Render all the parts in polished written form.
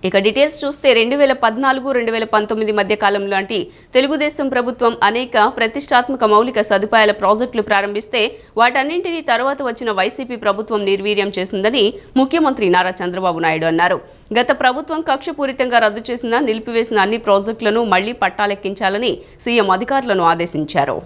ఇక డీటెయిల్స్ చూస్తే 2014-2019 మధ్య కాలం లాంటి తెలుగుదేశం ప్రభుత్వం అనేక ప్రతిష్టాత్మక మౌలిక సదుపాయాల ప్రాజెక్టులు ప్రారంభిస్తే వాటన్నింటినీ తర్వాత వచ్చిన వైసీపీ ప్రభుత్వం నిర్వీర్యం చేసిందని ముఖ్యమంత్రి నారా చంద్రబాబు నాయుడు అన్నారు. గత ప్రభుత్వం కక్షపూరితంగా రద్దు చేసిన నిలిపివేసిన అన్ని ప్రాజెక్టులను మళ్లీ పట్టాలెక్కించాలని సీఎం అధికారులను ఆదేశించారు.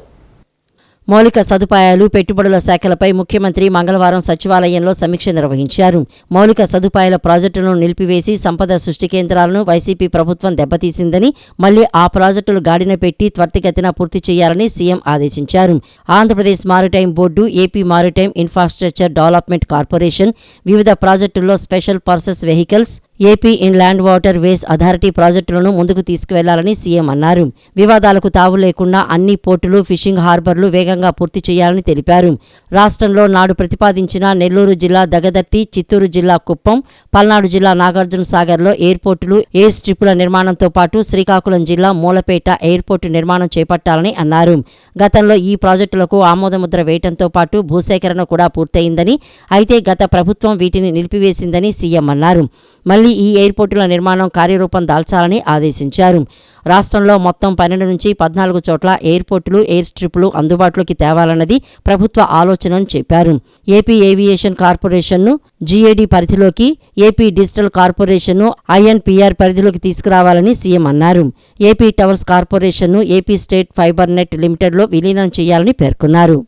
మౌలిక సదుపాయాలు, పెట్టుబడుల శాఖలపై ముఖ్యమంత్రి మంగళవారం సచివాలయంలో సమీక్ష నిర్వహించారు. మౌలిక సదుపాయాల ప్రాజెక్టులను నిలిపివేసి సంపద సృష్టి కేంద్రాలను వైసీపీ ప్రభుత్వం దెబ్బతీసిందని, మళ్లీ ఆ ప్రాజెక్టులు గాడిన పెట్టి త్వరితగతిన పూర్తి చేయాలని సీఎం ఆదేశించారు. Andhra Pradesh maritime board, AP maritime infrastructure development corporation, వివిధ ప్రాజెక్టుల్లో special purpose vehicles, AP inland water ways authority ప్రాజెక్టులను ముందుకు తీసుకువెళ్లాలని సీఎం అన్నారు. వివాదాలకు తావు లేకుండా అన్ని పోర్టులు, ఫిషింగ్ హార్బర్లు వేగంగా పూర్తి చేయాలని తెలిపారు. రాష్ట్రంలో నాడు ప్రతిపాదించిన నెల్లూరు జిల్లా దగదర్తి, చిత్తూరు జిల్లా కుప్పం, పల్నాడు జిల్లా నాగార్జున సాగర్లో ఎయిర్పోర్టులు, ఎయిర్ స్ట్రిప్పుల నిర్మాణంతో పాటు శ్రీకాకుళం జిల్లా మూలపేట ఎయిర్పోర్టు నిర్మాణం చేపట్టాలని అన్నారు. గతంలో ఈ ప్రాజెక్టులకు ఆమోదముద్ర వేయడంతో పాటు భూసేకరణ కూడా పూర్తయిందని, అయితే గత ప్రభుత్వం వీటిని నిలిపివేసిందని సీఎం అన్నారు. మళ్లీ ఈ ఎయిర్పోర్టుల నిర్మాణం కార్యరూపం దాల్చాలని ఆదేశించారు. రాష్ట్రంలో మొత్తం 12 నుంచి 14 చోట్ల ఎయిర్పోర్టులు, ఎయిర్ స్ట్రిప్లు అందుబాటులోకి తేవాలన్నది ప్రభుత్వ ఆలోచనని చెప్పారు. ఏపీ ఏవియేషన్ కార్పొరేషన్ను జీఏడీ పరిధిలోకి, ఏపీ డిజిటల్ కార్పొరేషన్ను ఐఎన్పీఆర్ పరిధిలోకి తీసుకురావాలని సీఎం అన్నారు. ఏపీ టవర్స్ కార్పొరేషన్ను ఏపీ స్టేట్ ఫైబర్ నెట్ లిమిటెడ్లో విలీనం చేయాలని పేర్కొన్నారు.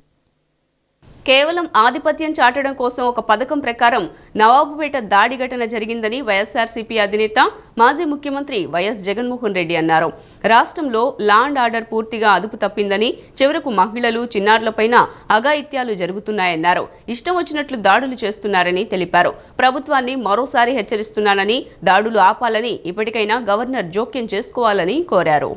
కేవలం ఆధిపత్యం చాటడం కోసం ఒక పథకం ప్రకారం నవాబుపేట దాడి ఘటన జరిగిందని వైఎస్ఆర్సీపీ అధినేత, మాజీ ముఖ్యమంత్రి వైఎస్ జగన్మోహన్ రెడ్డి అన్నారు. రాష్ట్రంలో లా అండ్ ఆర్డర్ పూర్తిగా అదుపు తప్పిందని, చివరకు మహిళలు, చిన్నారులపైన అఘాయిత్యాలు జరుగుతున్నాయన్నారు. ఇష్టం వచ్చినట్లు దాడులు చేస్తున్నారని తెలిపారు. ప్రభుత్వాన్ని మరోసారి హెచ్చరిస్తున్నానని, దాడులు ఆపాలని, ఇప్పటికైనా గవర్నర్ జోక్యం చేసుకోవాలని కోరారు.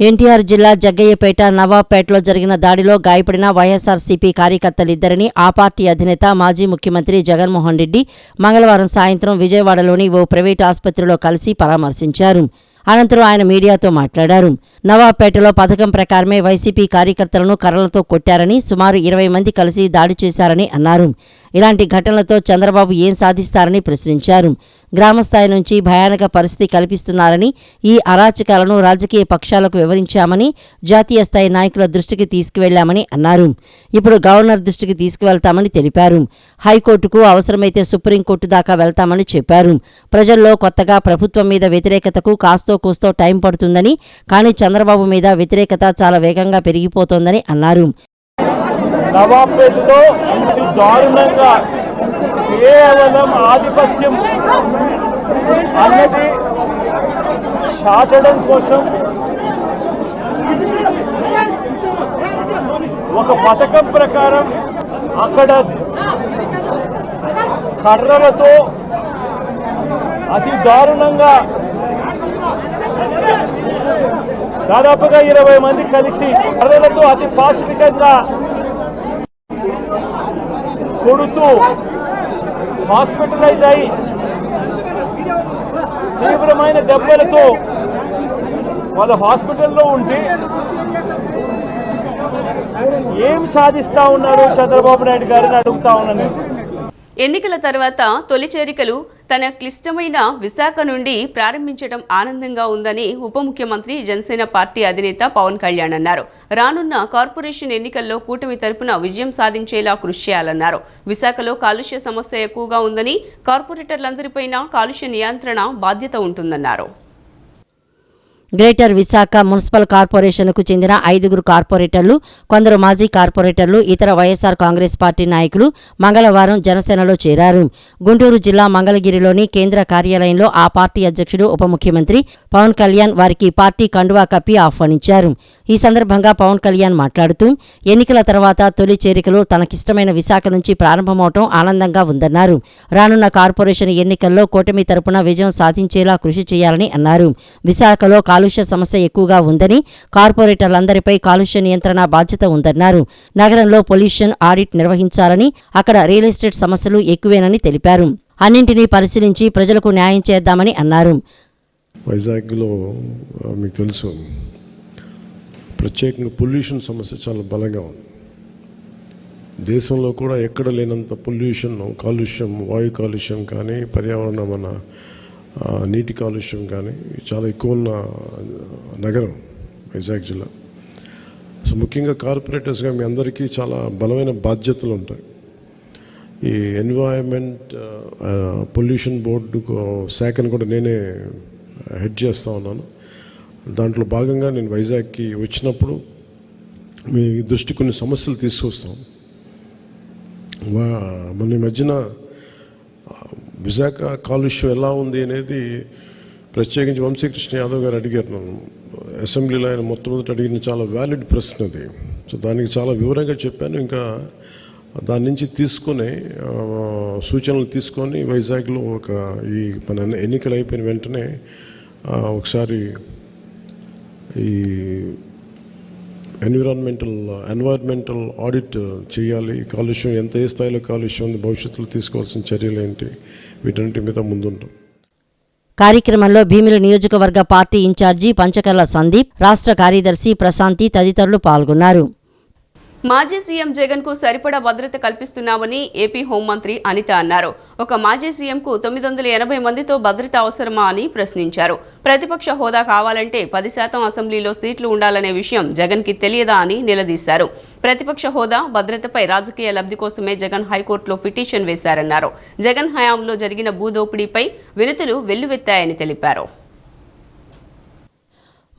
ఎన్టీఆర్ జిల్లా జగ్గయ్యపేట, నవాబ్పేటలో జరిగిన దాడిలో గాయపడిన వైఎస్ఆర్సీపీ కార్యకర్తలిద్దరిని ఆ పార్టీ అధినేత, మాజీ ముఖ్యమంత్రి జగన్మోహన్ రెడ్డి మంగళవారం సాయంత్రం విజయవాడలోని ఓ ప్రైవేటు ఆసుపత్రిలో కలిసి పరామర్శించారు. అనంతరం ఆయన మీడియాతో మాట్లాడారు. నవాబ్పేటలో పథకం ప్రకారమే వైసీపీ కార్యకర్తలను కర్రలతో కొట్టారని, సుమారు 20 మంది కలిసి దాడి చేశారని అన్నారు. ఇలాంటి ఘటనలతో చంద్రబాబు ఏం సాధిస్తారని ప్రశ్నించారు. గ్రామస్థాయి నుంచి భయానక పరిస్థితి కల్పిస్తున్నారని, ఈ అరాచకాలను రాజకీయ పక్షాలకు వివరించామని, జాతీయ స్థాయి నాయకుల దృష్టికి తీసుకువెళ్లామని అన్నారు. ఇప్పుడు గవర్నర్ దృష్టికి తీసుకువెళ్తామని తెలిపారు. హైకోర్టుకు, అవసరమైతే సుప్రీంకోర్టు దాకా వెళ్తామని చెప్పారు. ప్రజల్లో కొత్తగా ప్రభుత్వం మీద వ్యతిరేకతకు కాస్తో కూస్తో టైం పడుతుందని, కానీ చంద్రబాబు మీద వ్యతిరేకత చాలా వేగంగా పెరిగిపోతోందని అన్నారు. నవాబ్పేటలో దారుణంగా కేవలం ఆధిపత్యం అన్నది చాటడం కోసం ఒక పథకం ప్రకారం అక్కడ కర్రలతో అతి దారుణంగా దాదాపుగా 20 మంది కలిసి కర్రలతో అతి పాశవికంగా కొడుతూ హాస్పిటలైజ్ అయి తీవ్రమైన దెబ్బలతో వాళ్ళు హాస్పిటల్లో ఉంటే ఏం సాధిస్తా ఉన్నారు చంద్రబాబు నాయుడు గారిని అడుగుతా ఉన్నాను. ఎన్నికల తర్వాత తొలి చేరికలు తన క్లిష్టమైన విశాఖ నుండి ప్రారంభించడం ఆనందంగా ఉందని ఉప ముఖ్యమంత్రి, జనసేన పార్టీ అధినేత పవన్ కళ్యాణ్ అన్నారు. రానున్న కార్పొరేషన్ ఎన్నికల్లో కూటమి తరపున విజయం సాధించేలా కృషి చేయాలన్నారు. విశాఖలో కాలుష్య సమస్య ఎక్కువగా ఉందని, కార్పొరేటర్లందరిపైన కాలుష్య నియంత్రణ బాధ్యత ఉంటుందన్నారు. గ్రేటర్ విశాఖ మున్సిపల్ కార్పొరేషన్కు చెందిన 5 కార్పొరేటర్లు, కొందరు మాజీ కార్పొరేటర్లు, ఇతర వైఎస్ఆర్ కాంగ్రెస్ పార్టీ నాయకులు మంగళవారం జనసేనలో చేరారు. గుంటూరు జిల్లా మంగళగిరిలోని కేంద్ర కార్యాలయంలో ఆ పార్టీ అధ్యక్షుడు, ఉప ముఖ్యమంత్రి పవన్ కళ్యాణ్ వారికి పార్టీ కండువా కప్పి ఆహ్వానించారు. ఈ సందర్భంగా పవన్ కళ్యాణ్ మాట్లాడుతూ, ఎన్నికల తర్వాత తొలి చేరికలు తనకిష్టమైన విశాఖ నుంచి ప్రారంభమవటం ఆనందంగా ఉందన్నారు. రానున్న కార్పొరేషన్ ఎన్నికల్లో కూటమి తరపున విజయం సాధించేలా కృషి చేయాలని అన్నారు. విశాఖలో కాలుష్య సమస్య ఎక్కువగా ఉందని, కార్పొరేటర్లందరిపై కాలుష్య నియంత్రణ బాధ్యత ఉందన్నారు. నగరంలో పొల్యూషన్ ఆడిట్ నిర్వహించాలని, అక్కడ రియల్ ఎస్టేట్ సమస్యలు ఎక్కువేనని తెలిపారు. అన్నింటినీ పరిశీలించి ప్రజలకు న్యాయం చేద్దామని అన్నారు. వైజాగ్లో మీకు తెలుసు, ప్రత్యేకంగా పొల్యూషన్ సమస్య చాలా బలంగా ఉంది. దేశంలో కూడా ఎక్కడ లేనంత పొల్యూషన్, కాలుష్యం, వాయు కాలుష్యం కానీ, పర్యావరణ మన నీటి కాలుష్యం కానీ చాలా ఎక్కువ ఉన్న నగరం వైజాగ్ జిల్లా. సో ముఖ్యంగా కార్పొరేటర్స్గా మీ అందరికీ చాలా బలమైన బాధ్యతలు ఉంటాయి. ఈ ఎన్వైరన్మెంట్ పొల్యూషన్ బోర్డు శాఖను కూడా నేనే హెడ్ చేస్తూ ఉన్నాను. దాంట్లో భాగంగా నేను వైజాగ్కి వచ్చినప్పుడు మీ దృష్టి కొన్ని సమస్యలు తీసుకొస్తాం. మన ఈ మధ్యన విశాఖ కాలుష్యం ఎలా ఉంది అనేది ప్రత్యేకించి వంశీకృష్ణ యాదవ్ గారు అడిగారు నన్ను అసెంబ్లీలో. ఆయన మొట్టమొదటి అడిగిన చాలా వ్యాలిడ్ ప్రశ్న అది. సో దానికి చాలా వివరంగా చెప్పాను. ఇంకా దాని నుంచి తీసుకొని సూచనలు తీసుకొని వైజాగ్లో ఈ మన ఎన్నికలు అయిపోయిన వెంటనే ఒకసారి ఈ ఎన్వైర్న్మెంటల్ ఆడిట్ చేయాలి. కాలుష్యం ఏ స్థాయిలో కాలుష్యం ఉంది, భవిష్యత్తులో తీసుకోవాల్సిన చర్యలు ఏంటి, వీటన్నిటి మీద ముందుంటాం. కార్యక్రమంలో భీమిలి నియోజకవర్గ పార్టీ ఇన్ఛార్జి పంచకర్ల సందీప్, రాష్ట్ర కార్యదర్శి ప్రశాంతి తదితరులు పాల్గొన్నారు. మాజీ సీఎం జగన్ కు సరిపడా భద్రత కల్పిస్తున్నామని ఏపీ హోంమంత్రి అనిత అన్నారు. ఒక మాజీ సీఎంకు 980 మందితో భద్రత అవసరమా అని ప్రశ్నించారు. ప్రతిపక్ష హోదా కావాలంటే 10% అసెంబ్లీలో సీట్లు ఉండాలనే విషయం జగన్ కి తెలియదా అని నిలదీశారు. ప్రతిపక్ష హోదా భద్రతపై రాజకీయ లబ్ధి కోసమే జగన్ హైకోర్టులో పిటిషన్ వేశారన్నారు. జగన్ హయాంలో జరిగిన భూదోపిడీపై వినతులు వెల్లువెత్తాయని తెలిపారు.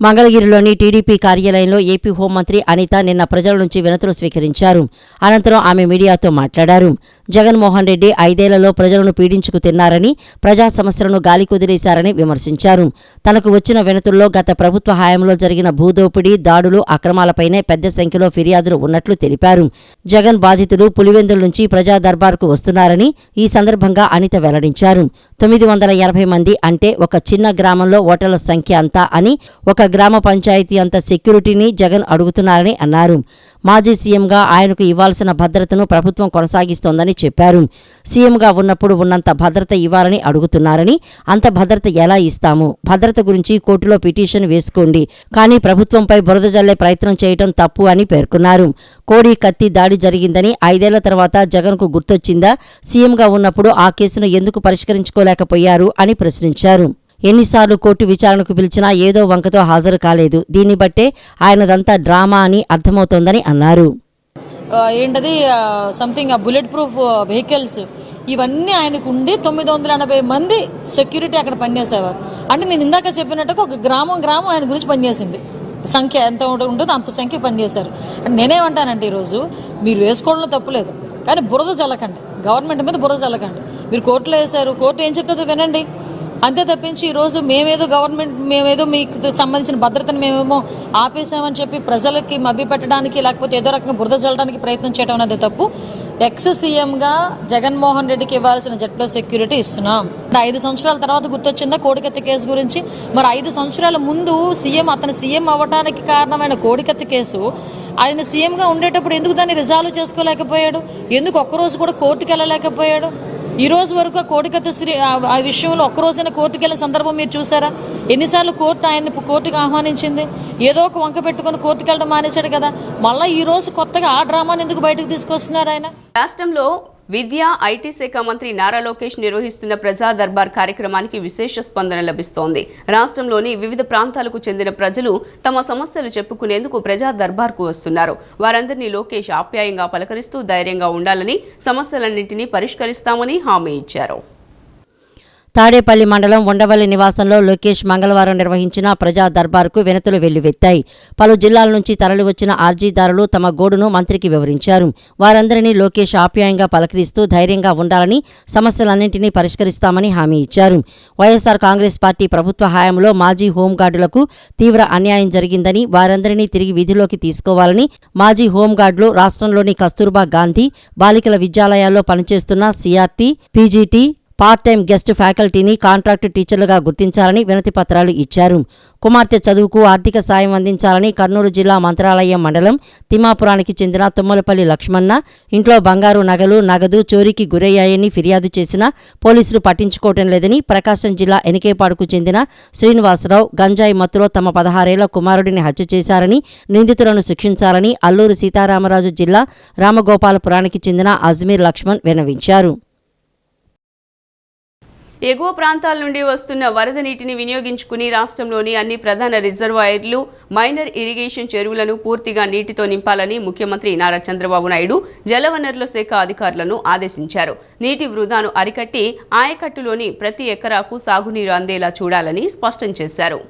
మంగళగిరిలోని టీడీపీ కార్యాలయంలో ఏపీ హోంమంత్రి అనిత నిన్న ప్రజల నుంచి వినతులు స్వీకరించారు. అనంతరం ఆమె మీడియాతో మాట్లాడారు. జగన్మోహన్ రెడ్డి 5 ఏళ్లలో ప్రజలను పీడించుకు తిన్నారని, ప్రజా సమస్యలను గాలి కుదిరేశారని విమర్శించారు. తనకు వచ్చిన వినతుల్లో గత ప్రభుత్వ హయాంలో జరిగిన భూదోపిడీ, దాడులు, అక్రమాలపైనే పెద్ద సంఖ్యలో ఫిర్యాదులు ఉన్నట్లు తెలిపారు. జగన్ బాధితులు పులివెందుల నుంచి ప్రజా దర్బార్కు వస్తున్నారని ఈ సందర్భంగా అనిత వెల్లడించారు. 980 మంది అంటే ఒక చిన్న గ్రామంలో ఓటర్ల సంఖ్య అంతా అని, ఒక గ్రామ పంచాయతీ అంత సెక్యూరిటీని జగన్ అడుగుతున్నారని అన్నారు. మాజీ సీఎంగా ఆయనకు ఇవ్వాల్సిన భద్రతను ప్రభుత్వం కొనసాగిస్తోందని చెప్పారు. సీఎంగా ఉన్నప్పుడు ఉన్నంత భద్రత ఇవ్వాలని అడుగుతున్నారని, అంత భద్రత ఎలా ఇస్తాము? భద్రత గురించి కోర్టులో పిటిషన్ వేసుకోండి, కానీ ప్రభుత్వంపై బురద జల్లే ప్రయత్నం చేయటం తప్పు అని పేర్కొన్నారు. కోడి కత్తి దాడి జరిగిందని 5 ఏళ్ల తర్వాత జగన్కు గుర్తొచ్చిందా? సీఎంగా ఉన్నప్పుడు ఆ కేసును ఎందుకు పరిష్కరించుకోలేకపోయారు అని ప్రశ్నించారు. ఎన్నిసార్లు కోర్టు విచారణకు పిలిచినా ఏదో వంకతో హాజరు కాలేదు. దీన్ని బట్టే ఆయనదంతా డ్రామా అని అర్థమవుతోందని అన్నారు. ఏంటది సంథింగ్ బుల్లెట్ ప్రూఫ్ వెహికల్స్ ఇవన్నీ ఆయనకు ఉండి 980 మంది సెక్యూరిటీ అక్కడ పనిచేసేవారు. అంటే నేను ఇందాక చెప్పినట్టుగా ఒక గ్రామం ఆయన గురించి పనిచేసింది. సంఖ్య ఎంత ఉంటుందో అంత సంఖ్య పనిచేశారు. అంటే నేనేమంటానంటే ఈరోజు మీరు వేసుకోవడంలో తప్పులేదు, కానీ బురద చల్లకండి, గవర్నమెంట్ మీద బురద చల్లకండి. మీరు కోర్టులో వేశారు, కోర్టు ఏం చెప్తుందో వినండి. అంతే తప్పించి ఈరోజు మేమేదో మీకు సంబంధించిన భద్రతను మేమేమో ఆపేసామని చెప్పి ప్రజలకి మభ్య పెట్టడానికి, లేకపోతే ఏదో రకంగా బురద చల్లడానికి ప్రయత్నం చేయడం అనేది తప్పు. ఎక్స్ సీఎంగా జగన్మోహన్ రెడ్డికి ఇవ్వాల్సిన జెడ్+ సెక్యూరిటీ ఇస్తున్నాం. 5 సంవత్సరాల తర్వాత గుర్తొచ్చిందా కోడికత్తి కేసు గురించి? మరి 5 సంవత్సరాల ముందు అతను సీఎం అవ్వడానికి కారణమైన కోడికత్తి కేసు ఆయన సీఎంగా ఉండేటప్పుడు ఎందుకు దాన్ని రిజాల్వ్ చేసుకోలేకపోయాడు? ఎందుకు ఒక్కరోజు కూడా కోర్టుకు వెళ్ళలేకపోయాడు? ఈ రోజు వరకు కోడికత్తి ఆ విషయంలో ఒక్కరోజైనా కోర్టుకు వెళ్ళిన సందర్భం మీరు చూసారా? ఎన్నిసార్లు కోర్టు ఆయన్ని కోర్టుకు ఆహ్వానించింది? ఏదో ఒక వంక పెట్టుకుని కోర్టుకు వెళ్ళడం మానేశాడు కదా. మళ్ళీ ఈ రోజు కొత్తగా ఆ డ్రామాని ఎందుకు బయటకు తీసుకొస్తున్నారు ఆయన? రాష్ట్రంలో విద్యా, ఐటీ శాఖ మంత్రి నారా లోకేష్ నిర్వహిస్తున్న ప్రజా దర్బార్ కార్యక్రమానికి విశేష స్పందన లభిస్తోంది. రాష్ట్రంలోని వివిధ ప్రాంతాలకు చెందిన ప్రజలు తమ సమస్యలు చెప్పుకునేందుకు ప్రజా దర్బార్కు వస్తున్నారు. వారందరినీ లోకేష్ ఆప్యాయంగా పలకరిస్తూ ధైర్యంగా ఉండాలని, సమస్యలన్నింటినీ పరిష్కరిస్తామని హామీ ఇచ్చారు. తాడేపల్లి మండలం ఉండవల్లి నివాసంలో లోకేష్ మంగళవారం నిర్వహించిన ప్రజా దర్బార్కు వినతులు వెల్లువెత్తాయి. పలు జిల్లాల నుంచి తరలివచ్చిన అర్జీదారులు తమ గోడును మంత్రికి వివరించారు. వారందరినీ లోకేష్ ఆప్యాయంగా పలకరిస్తూ ధైర్యంగా ఉండాలని, సమస్యలన్నింటినీ పరిష్కరిస్తామని హామీ ఇచ్చారు. వైఎస్ఆర్ కాంగ్రెస్ పార్టీ ప్రభుత్వ హయాంలో మాజీ హోంగార్డులకు తీవ్ర అన్యాయం జరిగిందని, వారందరినీ తిరిగి విధిలోకి తీసుకోవాలని, మాజీ హోంగార్డులు రాష్ట్రంలోని కస్తూర్బా గాంధీ బాలికల విద్యాలయాల్లో పనిచేస్తున్న CRT, PGT, part time guest ఫ్యాకల్టీని కాంట్రాక్టు టీచర్లుగా గుర్తించాలని వినతి పత్రాలు ఇచ్చారు. కుమార్తె చదువుకు ఆర్థిక సాయం అందించాలని కర్నూలు జిల్లా మంత్రాలయం మండలం తిమ్మాపురానికి చెందిన తుమ్మలపల్లి లక్ష్మణ ఇంట్లో బంగారు నగలు, నగదు చోరీకి గురయ్యాయని ఫిర్యాదు చేసినా పోలీసులు పట్టించుకోవటం లేదని, ప్రకాశం జిల్లా ఎనికేపాడుకు చెందిన శ్రీనివాసరావు గంజాయి మత్తులో తమ 16 ఏళ్ల కుమారుడిని హత్య చేశారని, నిందితులను శిక్షించాలని అల్లూరు సీతారామరాజు జిల్లా రామగోపాలపురానికి చెందిన అజ్మీర్ లక్ష్మణ్ విన్నవించారు. ఎగువ ప్రాంతాల నుండి వస్తున్న వరద నీటిని వినియోగించుకుని రాష్ట్రంలోని అన్ని ప్రధాన రిజర్వాయర్లు, మైనర్ ఇరిగేషన్ చెరువులను పూర్తిగా నీటితో నింపాలని ముఖ్యమంత్రి నారా చంద్రబాబు నాయుడు జలవనరుల శాఖ అధికారులను ఆదేశించారు. నీటి వృధాను అరికట్టి ఆయకట్టులోని ప్రతి ఎకరాకు సాగునీరు అందేలా చూడాలని స్పష్టం చేశారు.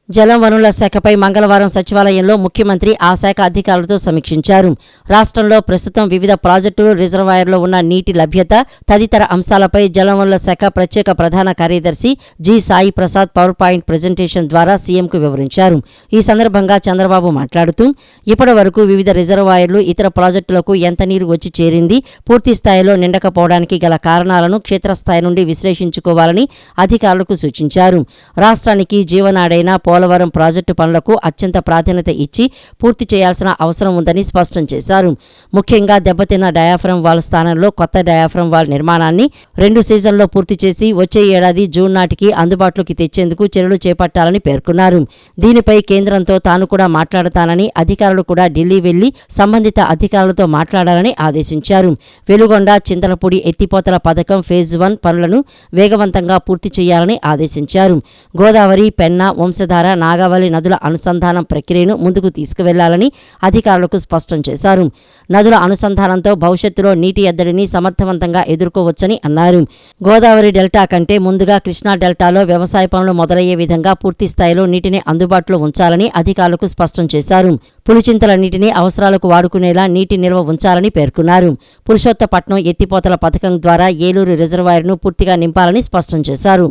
జలవనరుల శాఖపై మంగళవారం సచివాలయంలో ముఖ్యమంత్రి ఆ శాఖ అధికారులతో సమీక్షించారు. రాష్ట్రంలో ప్రస్తుతం వివిధ ప్రాజెక్టులు, రిజర్వాయర్లో ఉన్న నీటి లభ్యత తదితర అంశాలపై జలవనరుల శాఖ ప్రత్యేక ప్రధాన కార్యదర్శి G Sai Prasad power point presentation ద్వారా సీఎంకు వివరించారు. ఈ సందర్భంగా చంద్రబాబు మాట్లాడుతూ ఇప్పటి వరకు వివిధ రిజర్వాయర్లు, ఇతర ప్రాజెక్టులకు ఎంత నీరు వచ్చి చేరింది, పూర్తి స్థాయిలో నిండకపోవడానికి గల కారణాలను క్షేత్రస్థాయి నుండి విశ్లేషించుకోవాలని అధికారులకు సూచించారు. రాష్ట్రానికి జీవనాడైన పోలవరం ప్రాజెక్టు పనులకు అత్యంత ప్రాధాన్యత ఇచ్చి పూర్తి చేయాల్సిన అవసరం ఉందని స్పష్టం చేశారు. ముఖ్యంగా దెబ్బతిన్న డయాఫ్రమ్ వాల్ స్థానంలో కొత్త డయాఫ్రమ్ వాల్ నిర్మాణాన్ని 2 సీజన్లో పూర్తి చేసి వచ్చే ఏడాది జూన్ నాటికి అందుబాటులోకి తెచ్చేందుకు చర్యలు చేపట్టాలని పేర్కొన్నారు. దీనిపై కేంద్రంతో తాను కూడా మాట్లాడతానని, అధికారులు కూడా ఢిల్లీ వెళ్లి సంబంధిత అధికారులతో మాట్లాడాలని ఆదేశించారు. వెలుగొండ, చింతలపూడి ఎత్తిపోతల పథకం ఫేజ్ 1 పనులను వేగవంతంగా పూర్తి చేయాలని ఆదేశించారు. గోదావరి, పెన్నా, వంశధార, నాగావళి నదుల అనుసంధానం ప్రక్రియను ముందుకు తీసుకువెళ్లాలని అధికారులకు స్పష్టం చేశారు. నదుల అనుసంధానంతో భవిష్యత్తులో నీటి ఎద్దడిని సమర్థవంతంగా ఎదుర్కోవచ్చని అన్నారు. గోదావరి డెల్టా కంటే ముందుగా కృష్ణా డెల్టాలో వ్యవసాయ పనులు మొదలయ్యే విధంగా పూర్తి స్థాయిలో నీటిని అందుబాటులో ఉంచాలని అధికారులకు స్పష్టం చేశారు. పులిచింతల నీటిని అవసరాలకు వాడుకునేలా నీటి నిల్వ ఉంచాలని పేర్కొన్నారు. పురుషోత్తపట్నం ఎత్తిపోతల పథకం ద్వారా ఏలూరు రిజర్వాయర్ను పూర్తిగా నింపాలని స్పష్టం చేశారు.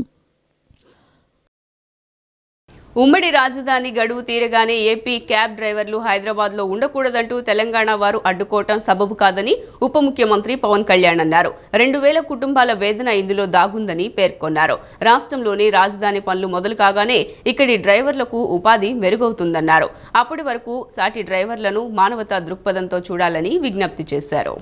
ఉమ్మడి రాజధాని గడువు తీరగానే ఏపీ క్యాబ్ డ్రైవర్లు హైదరాబాద్లో ఉండకూడదంటూ తెలంగాణ వారు అడ్డుకోవటం సబబు కాదని ఉప ముఖ్యమంత్రి పవన్ కళ్యాణ్ అన్నారు. 2000 కుటుంబాల వేదన ఇందులో దాగుందని పేర్కొన్నారు. రాష్ట్రంలోని రాజధాని పనులు మొదలు కాగానే ఇక్కడి డ్రైవర్లకు ఉపాధి మెరుగవుతుందన్నారు. అప్పటి వరకు సాటి డ్రైవర్లను మానవతా దృక్పథంతో చూడాలని విజ్ఞప్తి చేశారు.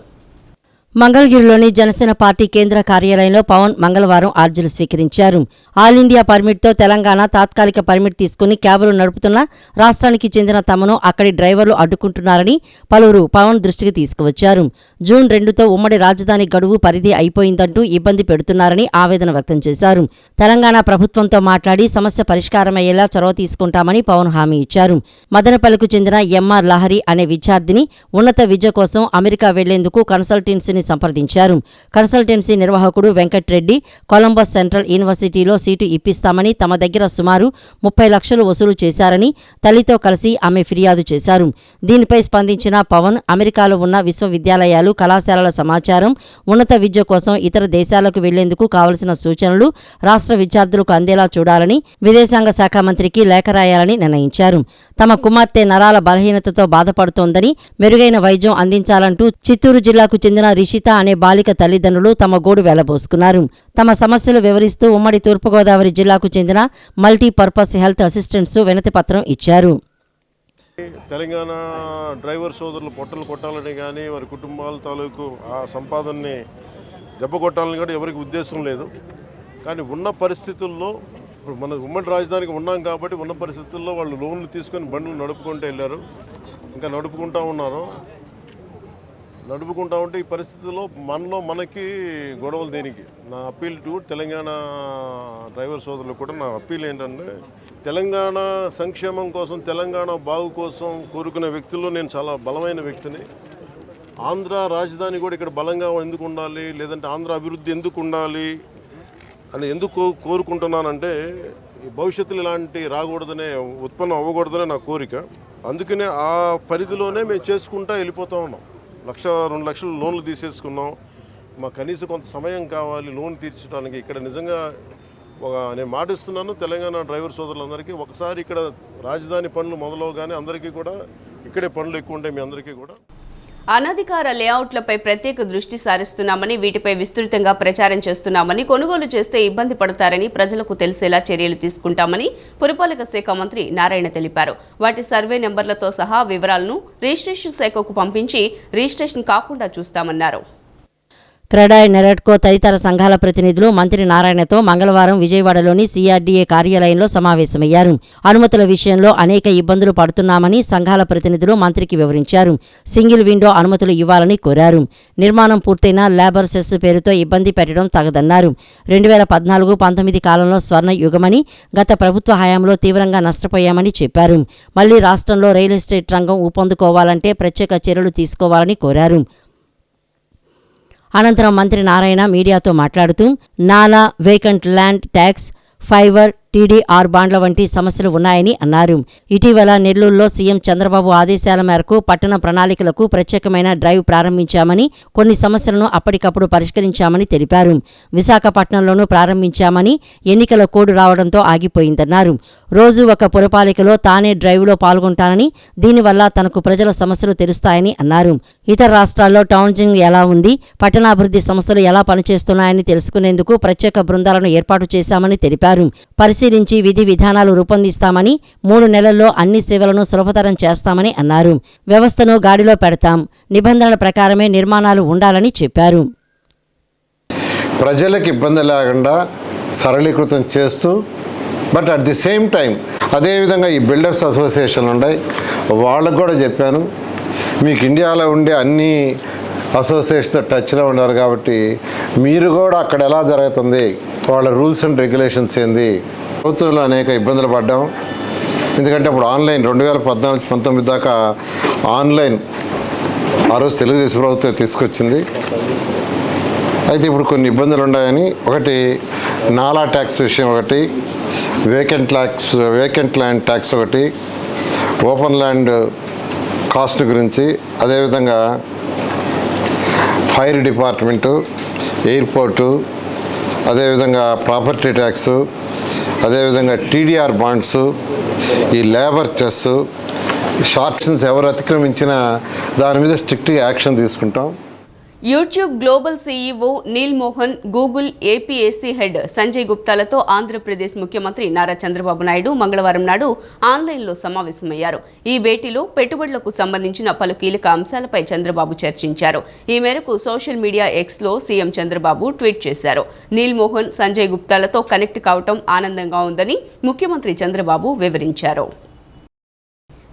మంగళగిరిలోని జనసేన పార్టీ కేంద్ర కార్యాలయంలో పవన్ మంగళవారం ఆర్జీలు స్వీకరించారు. ఆల్ ఇండియా పర్మిట్తో తెలంగాణ తాత్కాలిక పర్మిట్ తీసుకుని క్యాబులు నడుపుతున్న రాష్ట్రానికి చెందిన తమను అక్కడి డ్రైవర్లు అడ్డుకుంటున్నారని పలువురు పవన్ దృష్టికి తీసుకువచ్చారు. జూన్ 2తో ఉమ్మడి రాజధాని గడువు పరిధి అయిపోయిందంటూ ఇబ్బంది పెడుతున్నారని ఆవేదన వ్యక్తం చేశారు. తెలంగాణ ప్రభుత్వంతో మాట్లాడి సమస్య పరిష్కారమయ్యేలా చొరవ తీసుకుంటామని పవన్ హామీ ఇచ్చారు. మదనపల్లికు చెందిన ఎంఆర్ లహరి అనే విద్యార్థిని ఉన్నత విద్య కోసం అమెరికా వెళ్లేందుకు కన్సల్టెన్సీని సంప్రదించారు. కన్సల్టెన్సీ నిర్వాహకుడు వెంకట్రెడ్డి కొలంబస్ సెంట్రల్ యూనివర్సిటీలో సీటు ఇప్పిస్తామని తమ దగ్గర సుమారు 30 లక్షలు వసూలు చేశారని తల్లితో కలిసి ఆమె ఫిర్యాదు చేశారు. దీనిపై స్పందించిన పవన్ అమెరికాలో ఉన్న విశ్వవిద్యాలయాలు, కళాశాలల సమాచారం, ఉన్నత విద్య కోసం ఇతర దేశాలకు వెళ్లేందుకు కావలసిన సూచనలు రాష్ట్ర విద్యార్థులకు అందేలా చూడాలని విదేశాంగ శాఖ మంత్రికి లేఖ రాయాలని నిర్ణయించారు. తమ కుమార్తె నరాల బలహీనతతో బాధపడుతోందని, మెరుగైన వైద్యం అందించాలంటూ చిత్తూరు జిల్లాకు చెందిన రిషిత అనే బాలిక తల్లిదండ్రులు తమ గోడు వెళ్లబోసుకున్నారు. తమ సమస్యలు వివరిస్తూ ఉమ్మడి తూర్పుగోదావరి జిల్లాకు చెందిన మల్టీపర్పస్ హెల్త్ అసిస్టెంట్స్ వినతి పత్రం ఇచ్చారు. తెలంగాణ డ్రైవర్ సోదరులు పొట్టలు కొట్టాలని కానీ వారి కుటుంబాల తాలూకు ఆ సంపాదనని దెబ్బ కొట్టాలని కానీ ఎవరికి ఉద్దేశం లేదు. కానీ ఉన్న పరిస్థితుల్లో ఇప్పుడు మన ఉమ్మడి రాజధానికి ఉన్నాం కాబట్టి ఉన్న పరిస్థితుల్లో వాళ్ళు లోన్లు తీసుకొని బండ్లు నడుపుకుంటూ వెళ్ళారు, ఇంకా నడుపుకుంటూ ఉన్నారు. నడుపుకుంటా ఉంటే ఈ పరిస్థితుల్లో మనకి గొడవలు దేనికి? నా అప్పీల్ టు తెలంగాణ డ్రైవర్ సోదరులకు కూడా నా అప్పీల్ ఏంటంటే, తెలంగాణ సంక్షేమం కోసం, తెలంగాణ బాగు కోసం కోరుకునే వ్యక్తుల్లో నేను చాలా బలమైన వ్యక్తిని. ఆంధ్ర రాజధాని కూడా ఇక్కడ బలంగా ఎందుకు ఉండాలి, లేదంటే ఆంధ్ర అభివృద్ధి ఎందుకు ఉండాలి అని ఎందుకు కోరుకుంటున్నానంటే, భవిష్యత్తులో ఇలాంటి రాకూడదనే, ఉత్పన్నం అవ్వకూడదనే నా కోరిక. అందుకనే ఆ పరిధిలోనే మేము చేసుకుంటా వెళ్ళిపోతూ ఉన్నాం. 1-2 లక్షలు లోన్లు తీసేసుకున్నాం. మాకు కనీసం కొంత సమయం కావాలి లోన్ తీర్చడానికి. ఇక్కడ నిజంగా నేను మాటిస్తున్నాను తెలంగాణ డ్రైవర్ సోదరులందరికీ, ఒకసారి ఇక్కడ రాజధాని పనులు మొదలవగానే అందరికీ కూడా ఇక్కడే పనులు ఎక్కువ ఉంటాయి. మీ అందరికీ కూడా అనధికార లేఅవుట్లపై ప్రత్యేక దృష్టి సారిస్తున్నామని, వీటిపై విస్తృతంగా ప్రచారం చేస్తున్నామని, కొనుగోలు చేస్తే ఇబ్బంది పడతారని ప్రజలకు తెలిసేలా చర్యలు తీసుకుంటామని పురపాలక శాఖ మంత్రి నారాయణ తెలిపారు. వాటి సర్వే నెంబర్లతో సహా వివరాలను రిజిస్ట్రేషన్ శాఖకు పంపించి రిజిస్ట్రేషన్ కాకుండా చూస్తామన్నారు. క్రెడాయ్, నెరట్కో తదితర సంఘాల ప్రతినిధులు మంత్రి నారాయణతో మంగళవారం విజయవాడలోని CRDA కార్యాలయంలో సమావేశమయ్యారు. అనుమతుల విషయంలో అనేక ఇబ్బందులు పడుతున్నామని సంఘాల ప్రతినిధులు మంత్రికి వివరించారు. సింగిల్ విండో అనుమతులు ఇవ్వాలని కోరారు. నిర్మాణం పూర్తయిన లేబర్ సెస్ పేరుతో ఇబ్బంది పెట్టడం తగదన్నారు. 2014-19 కాలంలో స్వర్ణ యుగమని, గత ప్రభుత్వ హయాంలో తీవ్రంగా నష్టపోయామని చెప్పారు. మళ్లీ రాష్ట్రంలో రియల్ ఎస్టేట్ రంగం ఊపందుకోవాలంటే ప్రత్యేక చర్యలు తీసుకోవాలని కోరారు. అనంతరం మంత్రి నారాయణ మీడియాతో మాట్లాడుతూ నాలా, vacant land tax, fibre, TDR బాండ్ల వంటి సమస్యలు ఉన్నాయని అన్నారు. ఇటీవల నెల్లూరులో సీఎం చంద్రబాబు ఆదేశాల మేరకు పట్టణ ప్రణాళికలకు ప్రత్యేకమైన డ్రైవ్ ప్రారంభించామని, కొన్ని సమస్యలను అప్పటికప్పుడు పరిష్కరించామని తెలిపారు. విశాఖపట్నంలోనూ ప్రారంభించామని, ఎన్నికల కోడ్ రావడంతో ఆగిపోయిందన్నారు. రోజు ఒక పురపాలికలో తానే డ్రైవ్లో పాల్గొంటానని, దీనివల్ల తనకు ప్రజల సమస్యలు తెలుస్తాయని అన్నారు. ఇతర రాష్ట్రాల్లో టౌన్జింగ్ ఎలా ఉంది, పట్టణాభివృద్ధి సంస్థలు ఎలా పనిచేస్తున్నాయని తెలుసుకునేందుకు ప్రత్యేక బృందాలను ఏర్పాటు చేశామని తెలిపారు. పరిశీలించి విధి విధానాలు రూపొందిస్తామని, 3 నెలల్లో అన్ని సేవలను సులభతరం చేస్తామని అన్నారు. వ్యవస్థను గాడిలో పెడతాం, నిబంధనల ప్రకారమే నిర్మాణాలు ఉండాలని చెప్పారు. ప్రజలకు ఇబ్బంది లేకుండా సరళీకృతం చేస్తూ, but at the same time అదేవిధంగా ఈ బిల్డర్స్ అసోసియేషన్లు ఉన్నాయి, వాళ్ళకు కూడా చెప్పాను, మీకు ఇండియాలో ఉండే అన్ని అసోసియేషన్తో టచ్లో ఉన్నారు కాబట్టి మీరు కూడా అక్కడ ఎలా జరుగుతుంది, వాళ్ళ రూల్స్ అండ్ రెగ్యులేషన్స్ ఏంది. ప్రభుత్వంలో అనేక ఇబ్బందులు పడ్డాం. ఎందుకంటే అప్పుడు ఆన్లైన్ 2014-19 దాకా ఆన్లైన్ ఆ రోజు తెలుగుదేశం ప్రభుత్వం తీసుకొచ్చింది. అయితే ఇప్పుడు కొన్ని ఇబ్బందులు ఉన్నాయని, ఒకటి నాలా ట్యాక్స్ విషయం, ఒకటి వేకెంట్ ల్యాండ్ ట్యాక్స్, ఒకటి ఓపెన్ ల్యాండ్ కాస్ట్ గురించి, అదేవిధంగా ఫైర్ డిపార్ట్మెంటు, ఎయిర్పోర్టు, అదేవిధంగా ప్రాపర్టీ ట్యాక్స్, అదేవిధంగా TDR బాండ్స్, ఈ లేబర్ చెస్, షార్ట్స్ ఎవరు అతిక్రమించినా దాని మీద స్ట్రిక్ట్గా యాక్షన్ తీసుకుంటాం. YouTube global CEO Neal Mohan, Google APAC head Sanjay గుప్తాలతో ఆంధ్రప్రదేశ్ ముఖ్యమంత్రి నారా చంద్రబాబు నాయుడు మంగళవారం నాడు ఆన్లైన్లో సమావేశమయ్యారు. ఈ భేటీలో పెట్టుబడులకు సంబంధించిన పలు కీలక అంశాలపై చంద్రబాబు చర్చించారు. ఈ మేరకు సోషల్ మీడియా Xలో సీఎం చంద్రబాబు ట్వీట్ చేశారు. నీల్ మోహన్, సంజయ్ గుప్తాలతో కనెక్ట్ కావటం ఆనందంగా ఉందని ముఖ్యమంత్రి చంద్రబాబు వివరించారు.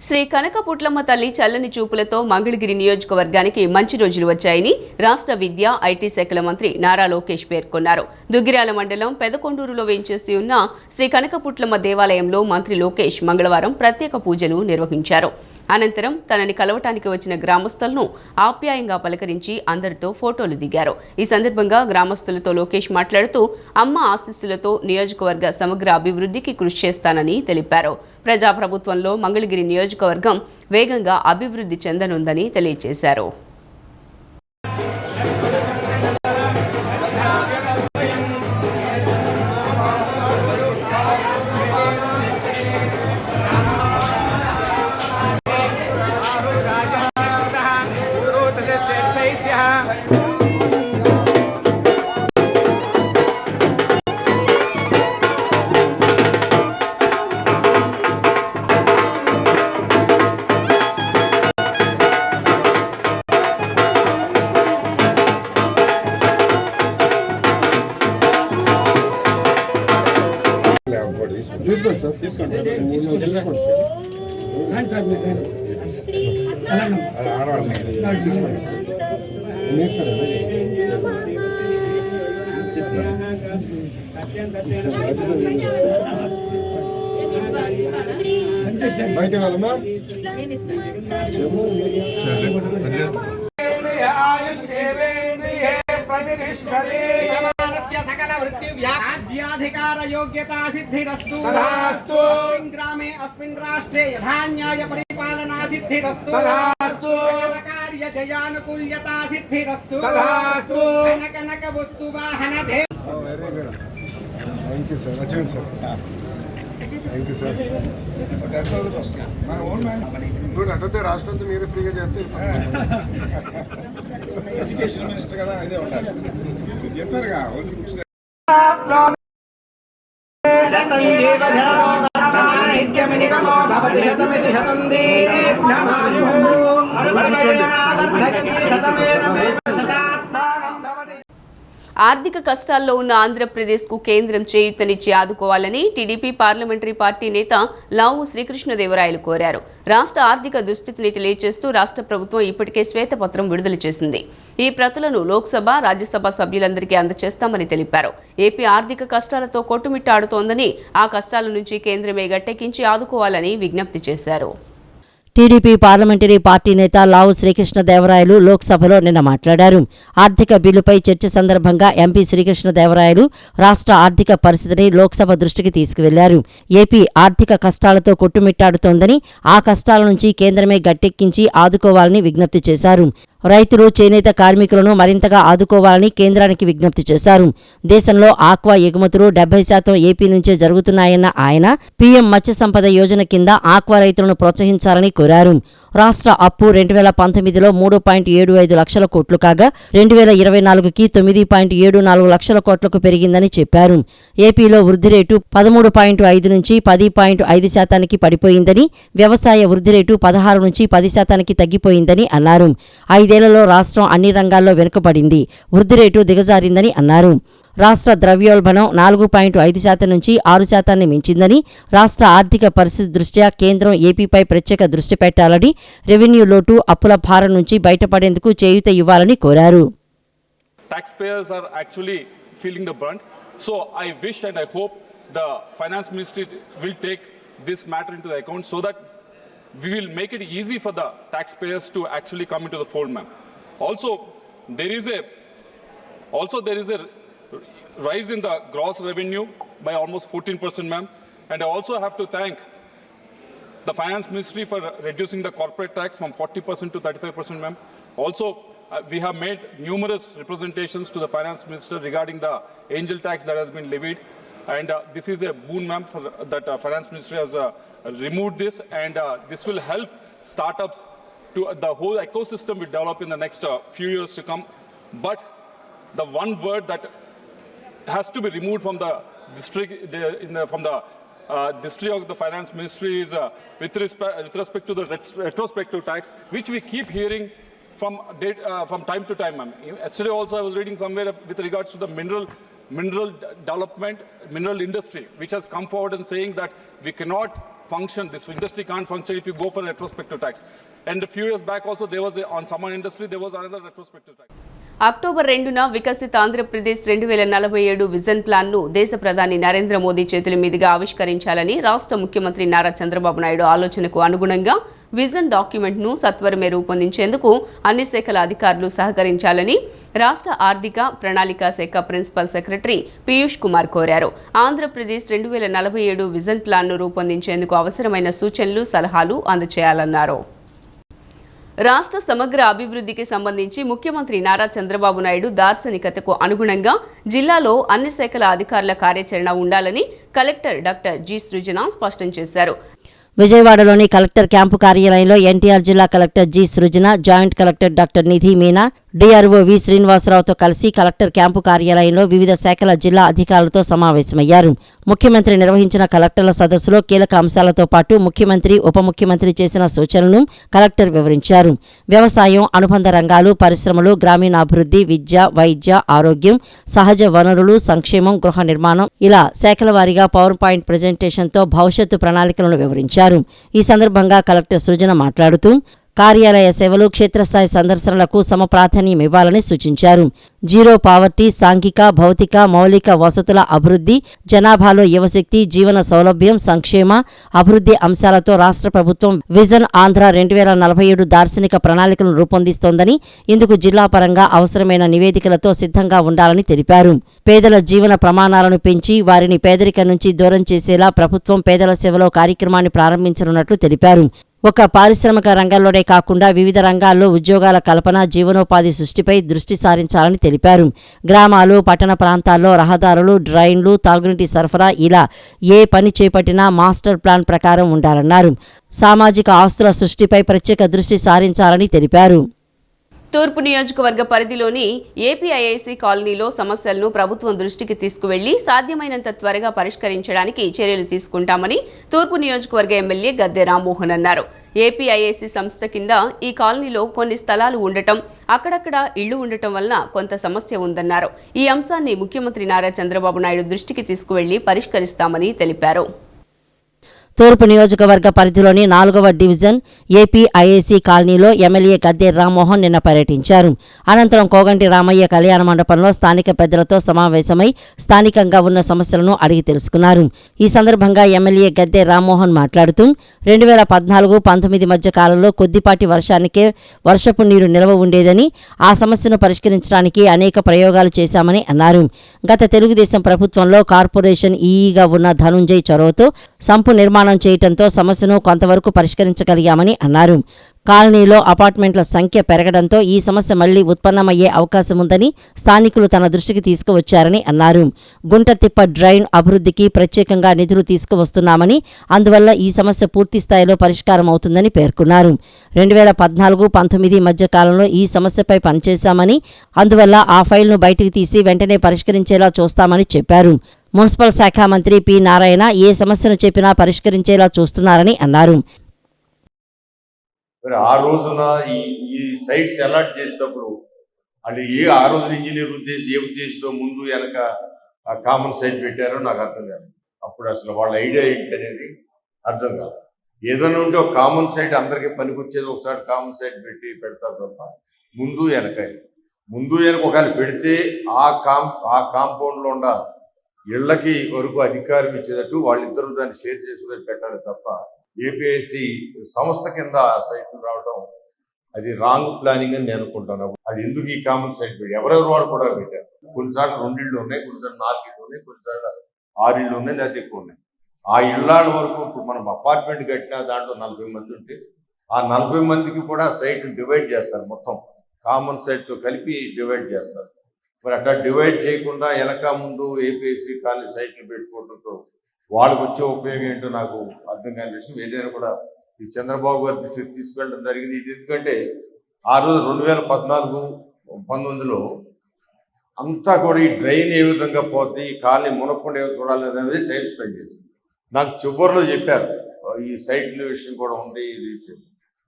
శ్రీ కనకపుట్లమ్మ తల్లి చల్లని చూపులతో మంగళగిరి నియోజకవర్గానికి మంచి రోజులు వచ్చాయని రాష్ట్ర విద్యా, IT శాఖల మంత్రి నారా లోకేష్ పేర్కొన్నారు. దుగ్గిరాల మండలం పెదకొండూరులో వేంచేసి ఉన్న శ్రీ కనకపుట్లమ్మ దేవాలయంలో మంత్రి లోకేష్ మంగళవారం ప్రత్యేక పూజలు నిర్వహించారు. అనంతరం తనని కలవటానికి వచ్చిన గ్రామస్తులను ఆప్యాయంగా పలకరించి అందరితో ఫోటోలు దిగారు. ఈ సందర్భంగా గ్రామస్తులతో లోకేష్ మాట్లాడుతూ అమ్మ ఆశీస్సులతో నియోజకవర్గ సమగ్ర అభివృద్ధికి కృషి చేస్తానని తెలిపారు. ప్రజాప్రభుత్వంలో మంగళగిరి నియోజకవర్గం వేగంగా అభివృద్ధి చెందనుందని తెలియజేశారు. బయట వాళ్ళమా राज्याधिकार योग्यता सिद्धिरस्तु तथास्तु अस्मिन् ग्रामे अस्मिन् राष्ट्रे यथान्याय परिपालना सिद्धिरस्तु तथास्तु कार्य जयानुकूल्यता सिद्धिरस्तु तथास्तु कनक वस्तु वाहन धे థ్యాంక్ యూ సార్. వచ్చేయండి sir. Thank you sir. Good. అట్లయితే రాష్ట్రంతో మీరే ఫ్రీగా చేస్తే ఎడ్యుకేషన్ మినిస్టర్ కదా, అదే ఉండాలి. చెప్పారుగా ఆర్థిక కష్టాల్లో ఉన్న ఆంధ్రప్రదేశ్కు కేంద్రం చేయూతనిచ్చి ఆదుకోవాలని టీడీపీ పార్లమెంటరీ పార్టీ నేత లావు శ్రీకృష్ణదేవరాయలు కోరారు. రాష్ట్ర ఆర్థిక దుస్థితిని తెలియజేస్తూ రాష్ట్ర ప్రభుత్వం ఇప్పటికే శ్వేతపత్రం విడుదల చేసింది. ఈ ప్రతులను లోక్సభ, రాజ్యసభ సభ్యులందరికీ అందజేస్తామని తెలిపారు. ఏపీ ఆర్థిక కష్టాలతో కొట్టుమిట్టాడుతోందని, ఆ కష్టాల నుంచి కేంద్రమే గట్టెక్కించి ఆదుకోవాలని విజ్ఞప్తి చేశారు. టీడీపీ పార్లమెంటరీ పార్టీ నేత లావు శ్రీకృష్ణదేవరాయలు లోక్సభలో నిన్న మాట్లాడారు. ఆర్థిక బిల్లుపై చర్చ సందర్భంగా ఎంపీ శ్రీకృష్ణదేవరాయలు రాష్ట్ర ఆర్థిక పరిస్థితిని లోక్సభ దృష్టికి తీసుకువెళ్లారు. ఏపీ ఆర్థిక కష్టాలతో కొట్టుమిట్టాడుతోందని, ఆ కష్టాల నుంచి కేంద్రమే గట్టెక్కించి ఆదుకోవాలని విజ్ఞప్తి చేశారు. రైతులు, చేనేత కార్మికులను మరింతగా ఆదుకోవాలని కేంద్రానికి విజ్ఞప్తి చేశారు. దేశంలో ఆక్వా ఎగుమతులు 70% ఏపీ నుంచే జరుగుతున్నాయన్న ఆయన పీఎం మత్స్య సంపద యోజన కింద ఆక్వా రైతులను ప్రోత్సహించాలని కోరారు. రాష్ట్ర అప్పు 2019లో 3.75 లక్షల కోట్లు కాగా 2024కి 9.74 లక్షల కోట్లకు పెరిగిందని చెప్పారు. ఏపీలో వృద్ధి రేటు 13.5 నుంచి 10.5% పడిపోయిందని, వ్యవసాయ వృద్ధి రేటు 16 నుంచి 10% తగ్గిపోయిందని అన్నారు. 5 ఏళ్లలో రాష్ట్రం అన్ని రంగాల్లో వెనుకబడింది, వృద్ధి రేటు దిగజారిందని అన్నారు. రాష్ట్ర ద్రవ్యోల్బణం 4.5% నుంచి 6% మించిందని, రాష్ట్ర ఆర్థిక పరిస్థితి దృష్ట్యా కేంద్రం ఏపీపై ప్రత్యేక దృష్టి పెట్టాలని, రెవెన్యూ లోటు, అప్పుల భారం నుంచి బయటపడేందుకు చేయూత ఇవ్వాలని కోరారు. Taxpayers are actually feeling the brunt. So I wish and I hope the finance ministry will take this matter into the account so that we will make it easy for the taxpayers to actually come into the fold, ma'am. Also, there is a rise in the gross revenue by almost 14%, ma'am. And I also have to thank the finance ministry for reducing the corporate tax from 40% to 35%, ma'am. Also, we have made numerous representations to the finance minister regarding the angel tax that has been levied. And this is a boon, ma'am, for that finance ministry has removed this, and this will help startups to the whole ecosystem will develop in the next few years to come. But the one word that has to be removed from the district district of the finance ministry is with respect to the retrospective tax, which we keep hearing from time to time, ma'am. Yesterday also I was reading somewhere with regards to the mineral development, mineral industry, which has come forward and saying that we cannot function, this industry can't function if you go for retrospective tax. And a few years back also there was on some industry there was another retrospective tax. October 2న వికసిత Andhra Pradesh 2047 vision ప్లాన్ను దేశ ప్రధాని నరేంద్ర మోదీ చేతుల మీదుగా ఆవిష్కరించాలని రాష్ట్ర ముఖ్యమంత్రి నారా చంద్రబాబు నాయుడు ఆలోచనకు అనుగుణంగా విజన్ డాక్యుమెంట్ను సత్వరమే రూపొందించేందుకు అన్ని శాఖల అధికారులు సహకరించాలని రాష్ట్ర ఆర్థిక ప్రణాళిక శాఖ ప్రిన్సిపల్ సెక్రటరీ పీయూష్ కుమార్ కోరారు. ఆంధ్రప్రదేశ్ 2047 విజన్ ప్లాన్ను రూపొందించేందుకు అవసరమైన సూచనలు, సలహాలు అందజేయాలన్నారు. రాష్ట్ర సమగ్ర అభివృద్ధికి సంబంధించి ముఖ్యమంత్రి నారా చంద్రబాబు నాయుడు దార్శనికతకు అనుగుణంగా జిల్లాలో అన్ని శాఖల అధికారుల కార్యాచరణ ఉండాలని కలెక్టర్ డాక్టర్ జి సృజన స్పష్టం చేశారు. విజయవాడలోని కలెక్టర్ క్యాంపు కార్యాలయంలో ఎన్టీఆర్ జిల్లా కలెక్టర్ జి సృజన, జాయింట్ కలెక్టర్ డాక్టర్ నిధి మీనా, డిఆర్ఓ వి శ్రీనివాసరావుతో కలిసి కలెక్టర్ క్యాంపు కార్యాలయంలో వివిధ శాఖల జిల్లా అధికారులతో సమావేశమయ్యారు. ముఖ్యమంత్రి నిర్వహించిన కలెక్టర్ల సదస్సులో కీలక అంశాలతో పాటు ముఖ్యమంత్రి, ఉప ముఖ్యమంత్రి చేసిన సూచనలను కలెక్టర్ వివరించారు. వ్యవసాయం, అనుబంధ రంగాలు, పరిశ్రమలు, గ్రామీణాభివృద్ధి, విద్య, వైద్య, ఆరోగ్యం, సహజ వనరులు, సంక్షేమం, గృహ నిర్మాణం ఇలా శాఖల వారీగా పవర్ పాయింట్ ప్రెజెంటేషన్తో భవిష్యత్తు ప్రణాళికలను వివరించారు. ఈ సందర్భంగా కలెక్టర్ సృజన మాట్లాడుతూ కార్యాలయ సేవలు, క్షేత్రస్థాయి సందర్శనలకు సమప్రాధాన్యం ఇవ్వాలని సూచించారు. జీరో పావర్టీ, సాంఘిక, భౌతిక, మౌలిక వసతుల అభివృద్ధి, జనాభాలో యువశక్తి, జీవన సౌలభ్యం, సంక్షేమ, అభివృద్ధి అంశాలతో రాష్ట్ర ప్రభుత్వం విజన్ ఆంధ్ర 2047 దార్శనిక ప్రణాళికలను రూపొందిస్తోందని, ఇందుకు జిల్లా పరంగా అవసరమైన నివేదికలతో సిద్ధంగా ఉండాలని తెలిపారు. పేదల జీవన ప్రమాణాలను పెంచి వారిని పేదరికం నుంచి దూరం చేసేలా ప్రభుత్వం పేదల సేవలో కార్యక్రమాన్ని ప్రారంభించనున్నట్లు తెలిపారు. ఒక పారిశ్రామిక రంగంలోనే కాకుండా వివిధ రంగాల్లో ఉద్యోగాల కల్పన, జీవనోపాధి సృష్టిపై దృష్టి సారించాలని తెలిపారు. గ్రామాలు, పట్టణ ప్రాంతాల్లో రహదారులు, డ్రైన్లు, తాగునీటి సరఫరా ఇలా ఏ పని చేపట్టినా మాస్టర్ ప్లాన్ ప్రకారం ఉండాలన్నారు. సామాజిక ఆస్తుల సృష్టిపై ప్రత్యేక దృష్టి సారించాలని తెలిపారు. తూర్పు నియోజకవర్గ పరిధిలోని ఏపీఐఐసి కాలనీలో సమస్యలను ప్రభుత్వం దృష్టికి తీసుకువెళ్లి సాధ్యమైనంత త్వరగా పరిష్కరించడానికి చర్యలు తీసుకుంటామని తూర్పు నియోజకవర్గ ఎమ్మెల్యే గద్దె రామ్మోహన్ అన్నారు. ఏపీఐఐసి సంస్థ కింద ఈ కాలనీలో కొన్ని స్థలాలు ఉండటం, అక్కడక్కడ ఇళ్లు ఉండటం వలన కొంత సమస్య ఉందన్నారు. ఈ అంశాన్ని ముఖ్యమంత్రి నారా చంద్రబాబు నాయుడు దృష్టికి తీసుకువెళ్లి పరిష్కరిస్తామని తెలిపారు. తూర్పు నియోజకవర్గ పరిధిలోని 4వ డివిజన్ ఏపీఐఏసీ కాలనీలో ఎమ్మెల్యే గద్దె రామ్మోహన్ నిన్న పర్యటించారు. అనంతరం కోగంటి రామయ్య కళ్యాణ మండపంలో స్థానిక పెద్దలతో సమావేశమై స్థానికంగా ఉన్న సమస్యలను అడిగి తెలుసుకున్నారు. ఈ సందర్భంగా ఎమ్మెల్యే గద్దె రామ్మోహన్ మాట్లాడుతూ 2014-19 మధ్య కాలంలో కొద్దిపాటి వర్షానికే వర్షపు నీరు నిల్వ ఉండేదని, ఆ సమస్యను పరిష్కరించడానికి అనేక ప్రయోగాలు చేశామని అన్నారు. గత తెలుగుదేశం ప్రభుత్వంలో కార్పొరేషన్ ఈఈగా ఉన్న ధనుంజయ్ చొరవతో సంపు నిర్మాణం చేయడంతో సమస్యను కొంతవరకు పరిష్కరించగలిగామని అన్నారు. కాలనీలో అపార్ట్మెంట్ల సంఖ్య పెరగడంతో ఈ సమస్య మళ్లీ ఉత్పన్నమయ్యే అవకాశం ఉందని స్థానికులు తన దృష్టికి తీసుకువచ్చారని అన్నారు. గుంటతిప్ప డ్రైన్ అభివృద్ధికి ప్రత్యేకంగా నిధులు తీసుకువస్తున్నామని, అందువల్ల ఈ సమస్య పూర్తి స్థాయిలో పరిష్కారం అవుతుందని పేర్కొన్నారు. 2014-19 మధ్య కాలంలో ఈ సమస్యపై పనిచేశామని, అందువల్ల ఆ ఫైల్ను బయటికి తీసి వెంటనే పరిష్కరించేలా చూస్తామని చెప్పారు. మున్సిపల్ శాఖ మంత్రి పి నారాయణ ఏ సమస్యను చెప్పినా పరిష్కరించేలా చూస్తున్నారని అన్నారు. మరి ఆ రోజున ఈ సైట్స్ అలాట్ చేసేటప్పుడు అంటే ఆ రోజున ఇంజనీర్ ఉద్దేశం ఏ ఉద్దేశంతో ముందు వెనక కామన్ సైట్ పెట్టారో నాకు అర్థం కాదు. అప్పుడు అసలు వాళ్ళ ఐడియా ఏంటి అనేది అర్థం కాదు. ఏదైనా ఉంటే ఒక కామన్ సైట్ అందరికీ పనికొచ్చేది ఒకసారి కామన్ సైట్ పెడతారు తప్ప ముందు వెనక ఒకవేళ పెడితే ఆ కాంపౌండ్లో ఉన్న ఇళ్లకి వరకు అధికారం ఇచ్చేటట్టు వాళ్ళిద్దరూ దాన్ని షేర్ చేసుకుని పెట్టాలి తప్ప ఏపీఐసి సంస్థ కింద సైట్లు రావడం అది రాంగ్ ప్లానింగ్ అని నేను అనుకుంటాను. అది ఎందుకు ఈ కామన్ సైట్ పెట్టి ఎవరెవరు వాడు కూడా పెట్టారు. కొన్నిసార్లు 2 ఇళ్ళు ఉన్నాయి, కొన్నిసార్లు 4 ఇళ్ళు ఉన్నాయి, కొన్నిసార్లు 6 ఇళ్ళు ఉన్నాయి, లేదా ఎక్కువ ఉన్నాయి. ఆ ఇళ్ళ వరకు ఇప్పుడు మనం అపార్ట్మెంట్ కట్టినా దాంట్లో 40 మంది ఉంటే ఆ 40 మందికి కూడా సైట్ డివైడ్ చేస్తారు. మొత్తం కామన్ సైట్తో కలిపి డివైడ్ చేస్తారు. మరి అట్లా డివైడ్ చేయకుండా వెనక ముందు ఏపీఐసి కాలనీ సైట్లు పెట్టుకోవడంతో వాళ్ళకు వచ్చే ఉపయోగం ఏంటో నాకు అర్థం కాని విషయం. ఏదైనా కూడా ఈ చంద్రబాబు గారి దృష్టికి తీసుకెళ్ళడం జరిగింది. ఇది ఎందుకంటే ఆ రోజు 2014-19లో అంతా కూడా ఈ డ్రైన్ ఏ విధంగా పోద్ది, ఈ కాలనీ మునక్కుండా ఏమి చూడాలి అనేది టైం స్పెండ్ చేసి నాకు చివరిలో చెప్పారు ఈ సైట్ల విషయం కూడా ఉంది. ఈ విషయం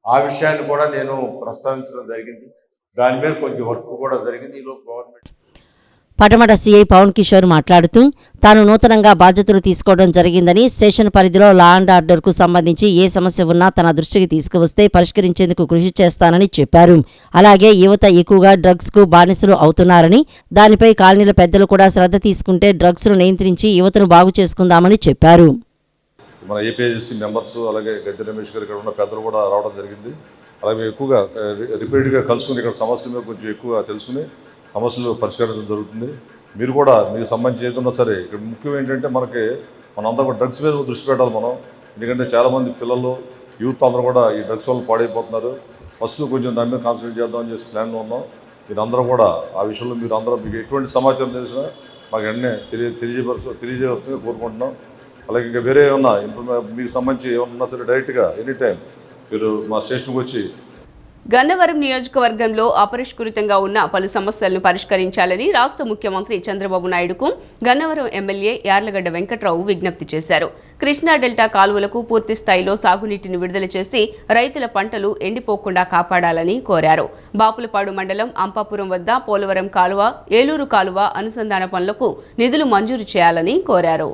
ఆ విషయాన్ని కూడా నేను ప్రస్తావించడం జరిగింది. దాని మీద కొంచెం వర్క్ కూడా జరిగింది. ఈలోపు గవర్నమెంట్ పటమట సీఐ పవన్ కిషోర్ మాట్లాడుతూ తాను నూతనంగా బాధ్యతలు తీసుకోవడం జరిగిందని, స్టేషన్ పరిధిలో లా అండ్ ఆర్డర్కు సంబంధించి ఏ సమస్య ఉన్నా తన దృష్టికి తీసుకువస్తే పరిష్కరించేందుకు కృషి చేస్తానని చెప్పారు. అలాగే యువత ఎక్కువగా డ్రగ్స్కు బానిసలు అవుతున్నారని, దానిపై కాలనీల పెద్దలు కూడా శ్రద్ధ తీసుకుంటే డ్రగ్స్ను నియంత్రించి యువతను బాగు చేసుకుందామని చెప్పారు. మన ఏపీఐసి మెంబర్స్ అలాగే గద్దె రమేష్ గారు ఇక్కడ ఉన్న పెద్దలు కూడా రావడం జరిగింది. అలాగే ఎక్కువగా రిపీటెడ్గా కలుసుకుని ఇక్కడ సమస్యల మీద కొంచెం ఎక్కువగా తెలుసుకుని సమస్యలు పరిష్కరించడం జరుగుతుంది. మీరు కూడా మీకు సంబంధించి ఏదన్నా సరే ఇక్కడ ముఖ్యం ఏంటంటే మనంతా కూడా డ్రగ్స్ మీద దృష్టి పెట్టాలి మనం. ఎందుకంటే చాలామంది పిల్లలు యూత్ అందరూ కూడా ఈ డ్రగ్స్ వల్ల పాడైపోతున్నారు. ఫస్ట్ కొంచెం దాని మీద కాన్సన్ట్రేట్ చేద్దామని చేసి ప్లాన్లో ఉన్నాం. మీరందరూ కూడా ఆ విషయంలో మీకు ఎటువంటి సమాచారం తెలిసినా మాకు వెంటనే తెలియజేయవలసిందిగా కోరుకుంటున్నాం. అలాగే ఇంకా వేరే ఏమన్నా మీకు సంబంధించి ఏమన్నా సరే డైరెక్ట్గా ఎనీ టైం మీరు మా స్టేషన్కి వచ్చి. గన్నవరం నియోజకవర్గంలో అపరిష్కృతంగా ఉన్న పలు సమస్యలను పరిష్కరించాలని రాష్ట్ర ముఖ్యమంత్రి చంద్రబాబు నాయుడుకు గన్నవరం ఎమ్మెల్యే యార్లగడ్డ వెంకట్రావు విజ్ఞప్తి చేశారు. కృష్ణా డెల్టా కాలువలకు పూర్తి స్థాయిలో సాగునీటిని విడుదల చేసి రైతుల పంటలు ఎండిపోకుండా కాపాడాలని కోరారు. బాపులపాడు మండలం అంపాపురం వద్ద పోలవరం కాలువ, ఏలూరు కాలువ అనుసంధాన పనులకు నిధులు మంజూరు చేయాలని కోరారు.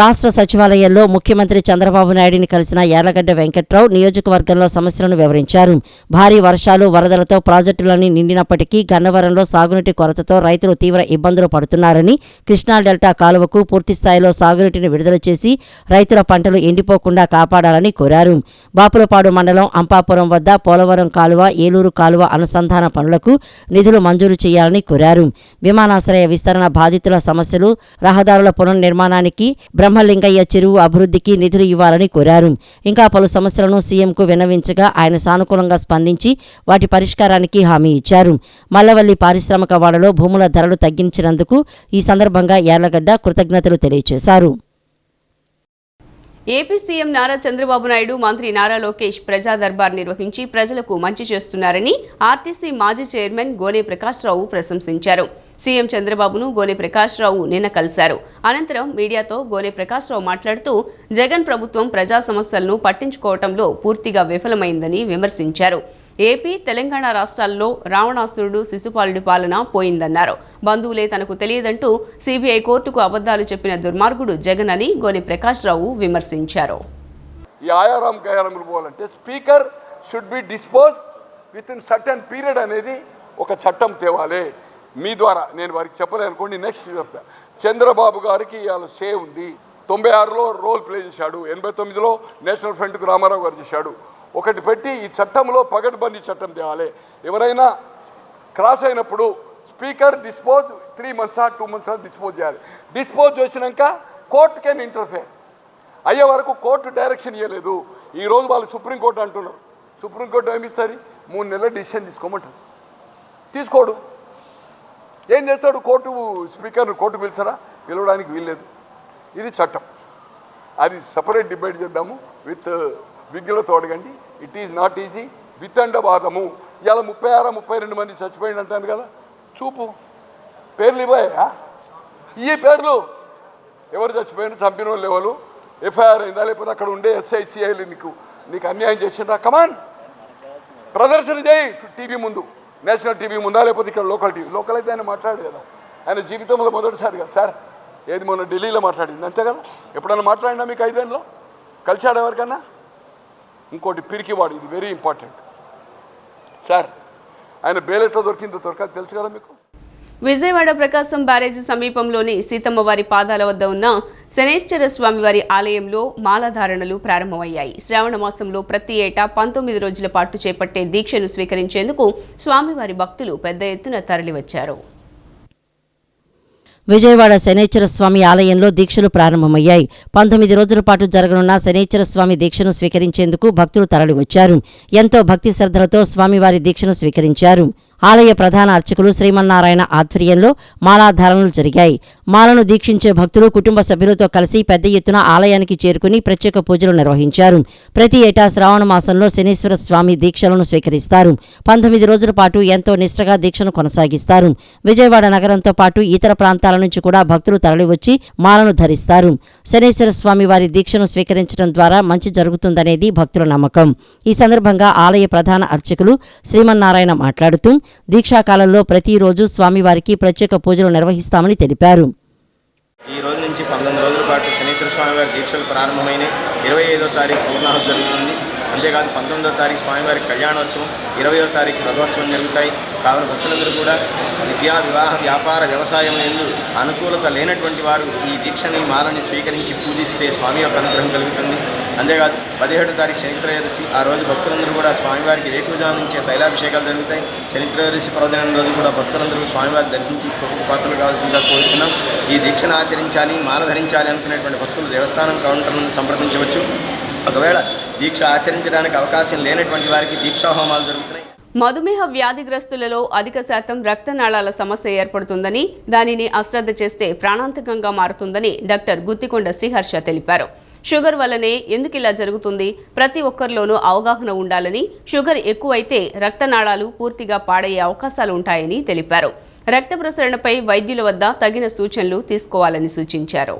రాష్ట్ర సచివాలయంలో ముఖ్యమంత్రి చంద్రబాబు నాయుడిని కలిసిన యార్లగడ్డ వెంకట్రావు నియోజకవర్గంలో సమస్యలను వివరించారు. భారీ వర్షాలు, వరదలతో ప్రాజెక్టులన్నీ నిండినప్పటికీ గన్నవరంలో సాగునీటి కొరతతో రైతులు తీవ్ర ఇబ్బందులు పడుతున్నారని, కృష్ణా డెల్టా కాలువకు పూర్తి స్థాయిలో సాగునీటిని విడుదల చేసి రైతుల పంటలు ఎండిపోకుండా కాపాడాలని కోరారు. బాపులపాడు మండలం అంపాపురం వద్ద పోలవరం కాలువ, ఏలూరు కాలువ అనుసంధాన పనులకు నిధులు మంజూరు చేయాలని కోరారు. విమానాశ్రయ విస్తరణ బాధితుల సమస్యలు, రహదారుల పునర్నిర్మాణానికి, బ్రహ్మలింగయ్య చెరువు అభివృద్ధికి నిధులు ఇవ్వాలని కోరారు. ఇంకా పలు సమస్యలను సీఎంకు విన్నవించగా ఆయన సానుకూలంగా స్పందించి వాటి పరిష్కారానికి హామీ ఇచ్చారు. మల్లవల్లి పారిశ్రామిక వాడలో భూముల ధరలు తగ్గించినందుకు ఈ సందర్భంగా యార్లగడ్డ కృతజ్ఞతలు తెలియజేశారు. ఏపీ సీఎం నారా చంద్రబాబు నాయుడు మంత్రి నారా లోకేష్ ప్రజా దర్బార్ నిర్వహించి ప్రజలకు మంచి చేస్తున్నారని ఆర్టీసీ మాజీ చైర్మన్ గోనె ప్రకాశ్రావు ప్రశంసించారు. సీఎం చంద్రబాబును గోనె ప్రకాశ్రావు నిన్న కలిశారు. అనంతరం మీడియాతో గోనె ప్రకాశ్రావు మాట్లాడుతూ జగన్ ప్రభుత్వం ప్రజా సమస్యలను పట్టించుకోవడంలో పూర్తిగా విఫలమైందని విమర్శించారు. ఏపీ, తెలంగాణ రాష్ట్రాల్లో రావణాసురుడు శిశుపాలుడి పాలన పోయిందన్నారు. బంధువులే తనకు తెలియదంటూ సీబీఐ కోర్టుకు అబద్ధాలు చెప్పిన దుర్మార్గుడు జగన్ అని గోనె ప్రకాశ్రావు విమర్శించారు. ఈ ఆయారాం గయారాములు పోవాలంటే speaker should be dispose with in certain period అనేది ఒక చట్టం తేవాలి. మీ ద్వారా నేను వారికి చెప్పలేనుకోండి, నెక్స్ట్ చెప్తా. చంద్రబాబు గారికి ఇవాళ సే ఉంది. 96లో రోల్ ప్లే చేశాడు, 89లో నేషనల్ ఫ్రంట్కు రామారావు గారు చేశాడు. ఒకటి పెట్టి ఈ చట్టంలో పగడ్బందీ చట్టం తేవాలి. ఎవరైనా క్రాస్ అయినప్పుడు speaker dispose 3 months 2 months dispose చేయాలి. డిస్పోజ్ చేసినాక కోర్టు కెన్ ఇంటర్ఫేర్ అయ్యే వరకు కోర్టు డైరెక్షన్ ఇవ్వలేదు. ఈరోజు వాళ్ళు సుప్రీంకోర్టు అంటున్నారు. సుప్రీంకోర్టు ఏమిస్తుంది? 3 నెలల డిసిషన్ తీసుకోమంటారు. తీసుకోడు. ఏం చేస్తాడు? కోర్టు స్పీకర్ను కోర్టు పిలిచారా? పిలవడానికి వీల్లేదు. ఇది చట్టం. అది సపరేట్ డిబేట్ చేద్దాము విత్ విగ్గులతో అడగండి. It is not easy. వితండవాదము. ఇవాళ 36-32 మంది చచ్చిపోయింది అంటాను కదా. చూపు పేర్లు ఇవ్వయా? ఈ పేర్లు ఎవరు చచ్చిపోయిన చంపిన వాళ్ళు ఎవరు? ఎఫ్ఐఆర్ అయిందా? లేకపోతే అక్కడ ఉండే ఎస్ఐసిఐలు నీకు అన్యాయం చేసిండ్రా? కమాన్ ప్రదర్శన చేయి టీవీ ముందు, నేషనల్ టీవీ ముందా, లేకపోతే ఇక్కడ లోకల్ టీవీ. లోకల్ అయితే ఆయన మాట్లాడు కదా. ఆయన జీవితంలో మొదటిసారి కదా సార్. ఏది మొన్న ఢిల్లీలో మాట్లాడింది అంతే కదా. ఎప్పుడన్నా మాట్లాడినా మీకు 5 ఏళ్ళలో కలిసాడు ఎవరికన్నా? ఇంకోటి పిరికివాడు, ఇది వెరీ ఇంపార్టెంట్ సార్. ఆయన బెయిల్ ఎట్లా దొరికిందో దొరకదు తెలుసు కదా మీకు. విజయవాడ ప్రకాశం బ్యారేజీ సమీపంలోని సీతమ్మవారి పాదాల వద్ద ఉన్న శనేశ్వర స్వామివారి ఆలయంలో మాలాధారణలు ప్రారంభమయ్యాయి. శ్రావణ మాసంలో ప్రతి ఏటా 19 రోజుల పాటు చేపట్టే దీక్షను స్వీకరించేందుకు స్వామివారి భక్తులు పెద్ద ఎత్తున తరలివచ్చారు. విజయవాడ శనేశ్వర స్వామి ఆలయంలో దీక్షలు ప్రారంభమయ్యాయి. 19 రోజుల పాటు జరగనున్న శనేశ్వర స్వామి దీక్షను స్వీకరించేందుకు భక్తులు తరలివచ్చారు. ఎంతో భక్తి శ్రద్ధలతో స్వామివారి దీక్షను స్వీకరించారు. ఆలయ ప్రధాన అర్చకులు శ్రీమన్నారాయణ ఆధ్వర్యంలో మాలాధారణలు జరిగాయి. మాలను దీక్షించే భక్తులు కుటుంబ సభ్యులతో కలిసి పెద్ద ఎత్తున ఆలయానికి చేరుకుని ప్రత్యేక పూజలు నిర్వహించారు. ప్రతి ఏటా శ్రావణ మాసంలో శనీశ్వర స్వామి దీక్షలను స్వీకరిస్తారు. 19 రోజుల పాటు ఎంతో నిష్ఠగా దీక్షను కొనసాగిస్తారు. విజయవాడ నగరంతో పాటు ఇతర ప్రాంతాల నుంచి కూడా భక్తులు తరలివచ్చి మాలను ధరిస్తారు. శనీశ్వర స్వామి వారి దీక్షను స్వీకరించడం ద్వారా మంచి జరుగుతుందనేది భక్తుల నమ్మకం. ఈ సందర్భంగా ఆలయ ప్రధాన అర్చకులు శ్రీమన్నారాయణ మాట్లాడుతూ దీక్షాకాలంలో ప్రతిరోజు స్వామివారికి ప్రత్యేక పూజలు నిర్వహిస్తామని తెలిపారు. ఈ రోజు నుంచి 19 రోజుల పాటు శనీశ్వర స్వామివారి దీక్షలు ప్రారంభమైనవి. 25వ తారీఖు పూర్ణాహుతి జరుగుతుంది. అంతేకాదు 19వ తారీఖు స్వామివారి కళ్యాణోత్సవం, 20వ తారీఖు రథోత్సవం జరుగుతాయి. కావున భక్తులందరూ కూడా విద్యా, వివాహ, వ్యాపార, వ్యవసాయం ఎందు అనుకూలత లేనటువంటి వారు ఈ దీక్షని మాలని స్వీకరించి పూజిస్తే స్వామి యొక్క అనుగ్రహం కలుగుతుంది. అంతేకాదు 17వ తారీఖు శనిత్రయోదశి, ఆ రోజు భక్తులందరూ కూడా స్వామివారికి వేకువజాము నుంచే తైలాభిషేకాలు జరుగుతాయి. శనిత్రయోదశి పర్వదినం రోజు కూడా భక్తులందరూ స్వామివారి దర్శించి పాత్రలు కావాల్సిందిగా కోరుచున్నాం. ఈ దీక్షను ఆచరించాలి, మాల ధరించాలి అనుకునేటువంటి భక్తులు దేవస్థానం కౌంటర్ నుండి సంప్రదించవచ్చు. ఒకవేళ దీక్ష ఆచరించడానికి అవకాశం లేనటువంటి వారికి దీక్షా హోమాలు జరుగుతున్నాయి. మధుమేహ వ్యాధిగ్రస్తులలో అధిక శాతం రక్తనాళాల సమస్య ఏర్పడుతుందని, దానిని అశ్రద్ధ చేస్తే ప్రాణాంతకంగా మారుతుందని డాక్టర్ గుత్తికొండ శ్రీహర్ష తెలిపారు. షుగర్ వల్లనే ఎందుకు ఇలా జరుగుతుంది? ప్రతి ఒక్కరిలోనూ అవగాహన ఉండాలని, షుగర్ ఎక్కువైతే రక్తనాళాలు పూర్తిగా పాడయ్యే అవకాశాలు ఉంటాయని తెలిపారు. రక్త ప్రసరణపై వైద్యుల వద్ద తగిన సూచనలు తీసుకోవాలని సూచించారు.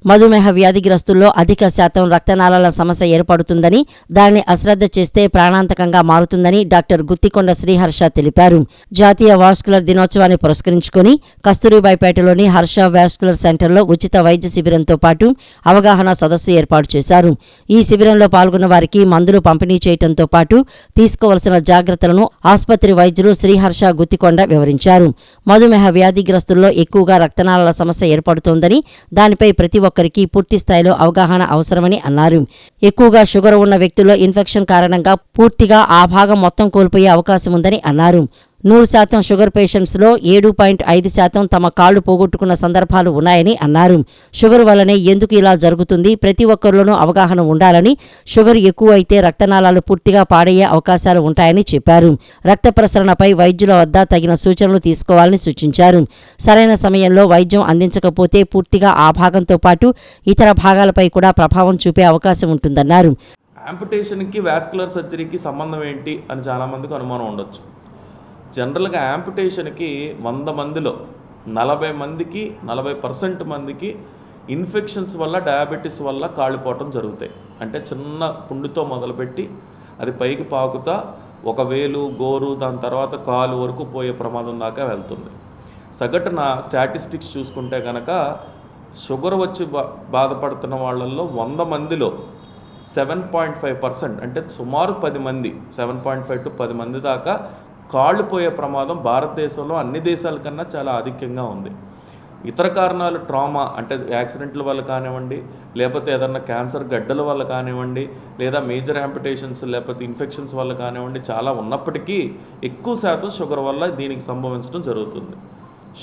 మధుమేహ వ్యాధిగ్రస్తుల్లో అధిక శాతం రక్తనాళాల సమస్య ఏర్పడుతుందని, దానిని అశ్రద్ధ చేస్తే ప్రాణాంతకంగా మారుతుందని డాక్టర్ గుత్తికొండ శ్రీహర్ష తెలిపారు. జాతీయ వాస్కులర్ దినోత్సవాన్ని పురస్కరించుకుని కస్తూరిబాయిపేటలోని హర్ష వాస్కులర్ సెంటర్లో ఉచిత వైద్య శిబిరంతో పాటు అవగాహన సదస్సు ఏర్పాటు చేశారు. ఈ శిబిరంలో పాల్గొన్న వారికి మందులు పంపిణీ చేయడంతో పాటు తీసుకోవలసిన జాగ్రత్తలను ఆసుపత్రి వైద్యులు శ్రీహర్ష గుత్తికొండ వివరించారు. మధుమేహ వ్యాధిగ్రస్తుల్లో ఎక్కువగా రక్తనాళాల సమస్య ఏర్పడుతోందని, దానిపై ప్రతి ఒక్కరికి పూర్తి స్థాయిలో అవగాహన అవసరమని అన్నారు. ఎక్కువగా షుగర్ ఉన్న వ్యక్తుల్లో ఇన్ఫెక్షన్ కారణంగా పూర్తిగా ఆ భాగం మొత్తం కోల్పోయే అవకాశం ఉందని అన్నారు. 100% షుగర్ పేషెంట్స్లో 7.5% తమ కాళ్లు పోగొట్టుకున్న సందర్భాలు ఉన్నాయని అన్నారు. షుగర్ వల్లనే ఎందుకు ఇలా జరుగుతుంది, ప్రతి ఒక్కరిలోనూ అవగాహన ఉండాలని, షుగర్ ఎక్కువైతే రక్తనాళాలు పూర్తిగా పాడయ్యే అవకాశాలు ఉంటాయని చెప్పారు. రక్త ప్రసరణపై వైద్యుల వద్ద తగిన సూచనలు తీసుకోవాలని సూచించారు. సరైన సమయంలో వైద్యం అందించకపోతే పూర్తిగా ఆ భాగంతో పాటు ఇతర భాగాలపై కూడా ప్రభావం చూపే అవకాశం ఉంటుందన్నారు. యాంపుటేషన్కి వాస్కులర్ సర్జరీకి సంబంధం ఏంటి అని చాలామందికి అనుమానం ఉండొచ్చు. జనరల్గా యాంపుటేషన్కి 100 మందిలో 40 మందికి 40% మందికి ఇన్ఫెక్షన్స్ వల్ల, డయాబెటీస్ వల్ల కాళ్ళిపోవటం జరుగుతాయి. అంటే చిన్న పుండుతో మొదలుపెట్టి అది పైకి పాకుతా ఒక వేలు, గోరు, దాని తర్వాత కాలు వరకు పోయే ప్రమాదం దాకా వెళ్తుంది. సగటున స్టాటిస్టిక్స్ చూసుకుంటే కనుక షుగర్ వచ్చి బాధపడుతున్న వాళ్ళల్లో 100 మందిలో 7.5% అంటే సుమారు 10 మంది, 7.5 to 10 మంది దాకా కాళ్ళు పోయే ప్రమాదం భారతదేశంలో అన్ని దేశాల కన్నా చాలా అధికంగా ఉంది. ఇతర కారణాలు ట్రామా అంటే యాక్సిడెంట్ల వల్ల కానివ్వండి, లేకపోతే ఏదన్నా క్యాన్సర్ గడ్డల వల్ల కానివ్వండి, లేదా మేజర్ యాంపిటేషన్స్ లేకపోతే ఇన్ఫెక్షన్స్ వల్ల కానివ్వండి చాలా ఉన్నప్పటికీ ఎక్కువ శాతం షుగర్ వల్ల దీనికి సంభవించడం జరుగుతుంది.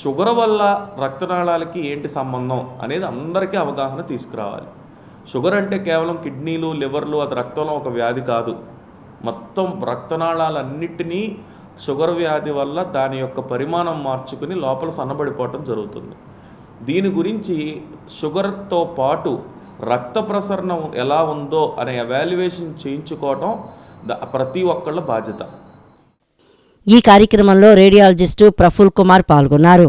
షుగర్ వల్ల రక్తనాళాలకి ఏంటి సంబంధం అనేది అందరికీ అవగాహన తీసుకురావాలి. షుగర్ అంటే కేవలం కిడ్నీలు, లివర్లు, అది రక్తంలో ఒక వ్యాధి కాదు. మొత్తం రక్తనాళాలన్నిటినీ షుగర్ వ్యాధి వల్ల దాని యొక్క పరిమాణం మార్చుకుని లోపల సన్నబడిపోవటం జరుగుతుంది. దీని గురించి షుగర్తో పాటు రక్త ప్రసరణ ఎలా ఉందో అనే ఎవాల్యుయేషన్ చేయించుకోవటం ప్రతి ఒక్కళ్ళ బాధ్యత. ఈ కార్యక్రమంలో రేడియాలజిస్టు ప్రఫుల్ కుమార్ పాల్గొన్నారు.